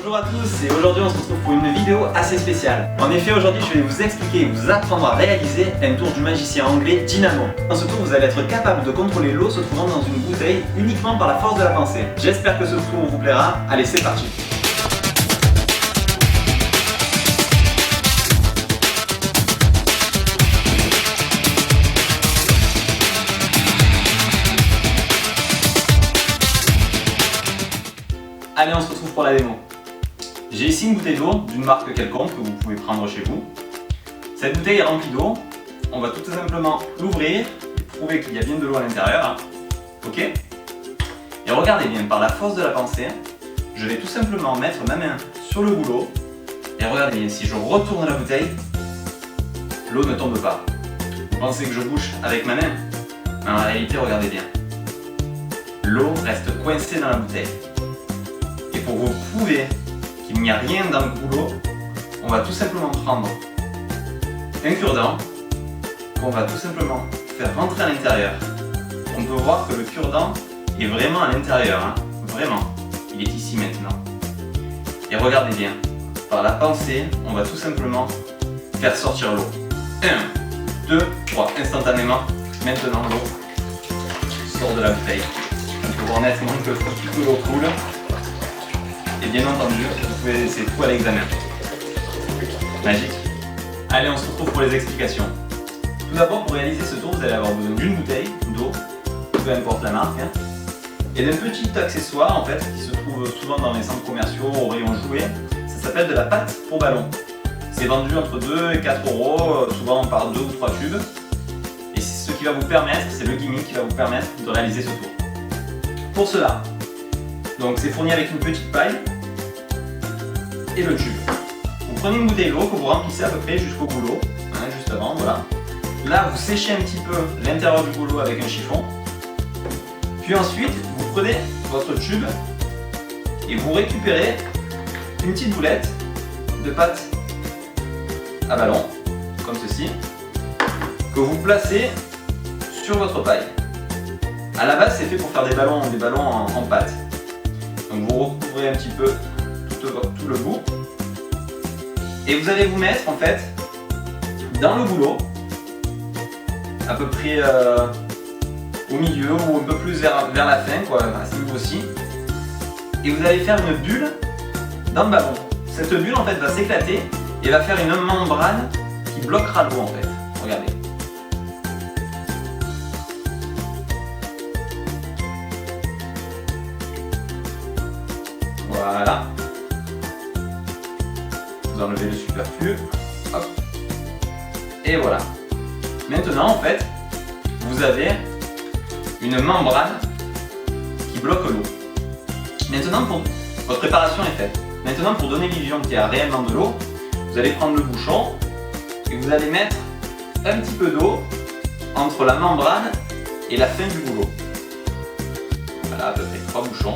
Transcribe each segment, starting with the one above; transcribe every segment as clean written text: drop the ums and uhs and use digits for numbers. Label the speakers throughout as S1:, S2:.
S1: Bonjour à tous et aujourd'hui on se retrouve pour une vidéo assez spéciale. En effet aujourd'hui je vais vous expliquer et vous apprendre à réaliser un tour du magicien anglais Dynamo. Dans ce tour vous allez être capable de contrôler l'eau se trouvant dans une bouteille uniquement par la force de la pensée. J'espère que ce tour vous plaira, allez c'est parti. Allez on se retrouve pour la démo. J'ai ici une bouteille d'eau d'une marque quelconque que vous pouvez prendre chez vous. Cette bouteille est remplie d'eau. On va tout simplement l'ouvrir et prouver qu'il y a bien de l'eau à l'intérieur. Hein. Ok? Et regardez bien, par la force de la pensée, je vais tout simplement mettre ma main sur le goulot. Et regardez bien, si je retourne la bouteille, l'eau ne tombe pas. Vous pensez que je bouge avec ma main? Mais en réalité, regardez bien. L'eau reste coincée dans la bouteille. Et pour vous prouver qu'il n'y a rien dans le goulot, on va tout simplement prendre un cure-dent qu'on va tout simplement faire rentrer à l'intérieur. On peut voir que le cure-dent est vraiment à l'intérieur, hein. Vraiment, il est ici maintenant. Et regardez bien, par la pensée, on va tout simplement faire sortir l'eau. 1, 2, 3, instantanément, maintenant l'eau sort de la bouteille. On peut voir nettement que l'eau coule. Et bien entendu, vous pouvez laisser tout à l'examen. Magique. Allez, on se retrouve pour les explications. Tout d'abord, pour réaliser ce tour, vous allez avoir besoin d'une bouteille d'eau, peu importe la marque, hein, et d'un petit accessoire en fait qui se trouve souvent dans les centres commerciaux au rayon jouets. Ça s'appelle de la pâte pour ballon. C'est vendu entre 2 et 4 euros, souvent par 2 ou 3 tubes. Et ce qui va vous permettre, c'est le gimmick qui va vous permettre de réaliser ce tour. Pour cela, donc c'est fourni avec une petite paille et le tube. Vous prenez une bouteille d'eau que vous remplissez à peu près jusqu'au goulot, hein, juste avant, voilà. Là, vous séchez un petit peu l'intérieur du goulot avec un chiffon. Puis ensuite, vous prenez votre tube et vous récupérez une petite boulette de pâte à ballon, comme ceci, que vous placez sur votre paille. À la base, c'est fait pour faire des ballons en pâte. Donc vous recouvrez un petit peu tout le bout et vous allez vous mettre en fait dans le goulot à peu près au milieu ou un peu plus vers la fin, quoi, à ce niveau-ci, et vous allez faire une bulle dans le ballon. Cette bulle en fait va s'éclater et va faire une membrane qui bloquera l'eau en fait. Regardez. Voilà. Vous enlevez le superflu. Hop. Et voilà. Maintenant, en fait, vous avez une membrane qui bloque l'eau. Maintenant, votre préparation est faite. Maintenant, pour donner l'illusion qu'il y a réellement de l'eau, vous allez prendre le bouchon et vous allez mettre un petit peu d'eau entre la membrane et la fin du goulot. Voilà, à peu près 3 bouchons.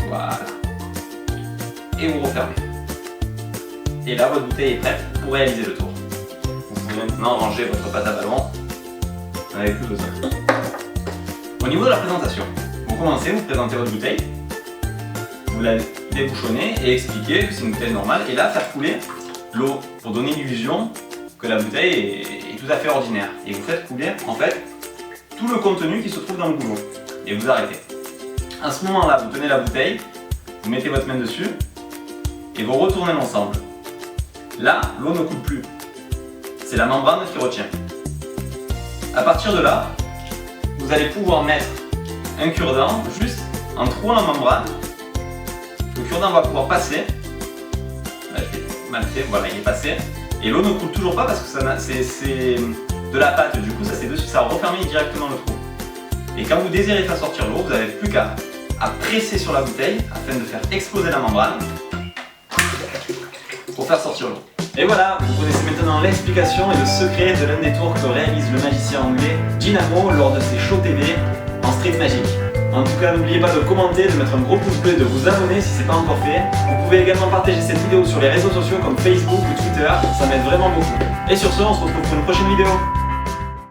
S1: Voilà. Et vous refermez. Et là, votre bouteille est prête pour réaliser le tour. Vous pouvez maintenant ranger votre pâte à ballon. Vous n'en avez plus besoin. Au niveau de la présentation, vous commencez, vous présentez votre bouteille. Vous la débouchonnez et expliquez que c'est une bouteille normale. Et là, faire couler l'eau pour donner l'illusion que la bouteille est tout à fait ordinaire. Et vous faites couler, en fait, tout le contenu qui se trouve dans le goulot. Et vous arrêtez. À ce moment-là, vous tenez la bouteille, vous mettez votre main dessus et vous retournez l'ensemble. Là, l'eau ne coule plus. C'est la membrane qui retient. À partir de là, vous allez pouvoir mettre un cure-dent juste en trouant la membrane. Le cure-dent va pouvoir passer. Là, je l'ai mal fait, voilà, il est passé. Et l'eau ne coule toujours pas parce que c'est de la pâte, du coup ça va refermer directement le trou. Et quand vous désirez faire sortir l'eau, vous n'avez plus qu'à presser sur la bouteille afin de faire exploser la membrane pour faire sortir l'eau. Et voilà, vous connaissez maintenant l'explication et le secret de l'un des tours que réalise le magicien anglais Dynamo lors de ses shows TV en Street Magic. En tout cas, n'oubliez pas de commenter, de mettre un gros pouce bleu et de vous abonner si ce n'est pas encore fait. Vous pouvez également partager cette vidéo sur les réseaux sociaux comme Facebook ou Twitter, ça m'aide vraiment beaucoup. Et sur ce, on se retrouve pour une prochaine vidéo.